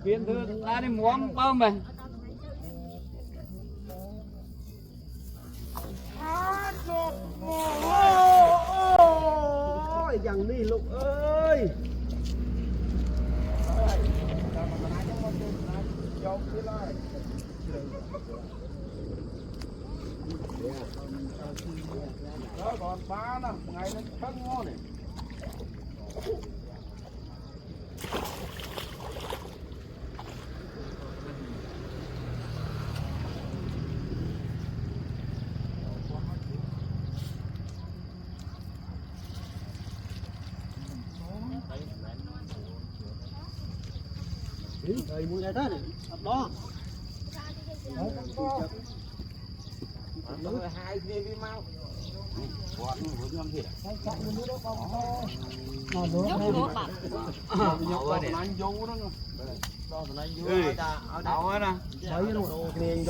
Kiên thư ra đi muống bơm này. Ôi dằng đi Lục ơi. Đó còn 3 năm ngày nó thân ngon này. Đây mua đây thế này, đó. Hai kia đi mau. Còn một con gì?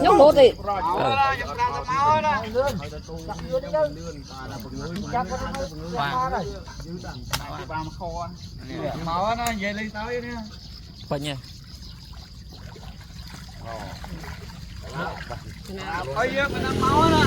nhóc lột đi máu nó về lên tới nữa Phật nha. bây giờ mình đang máu đó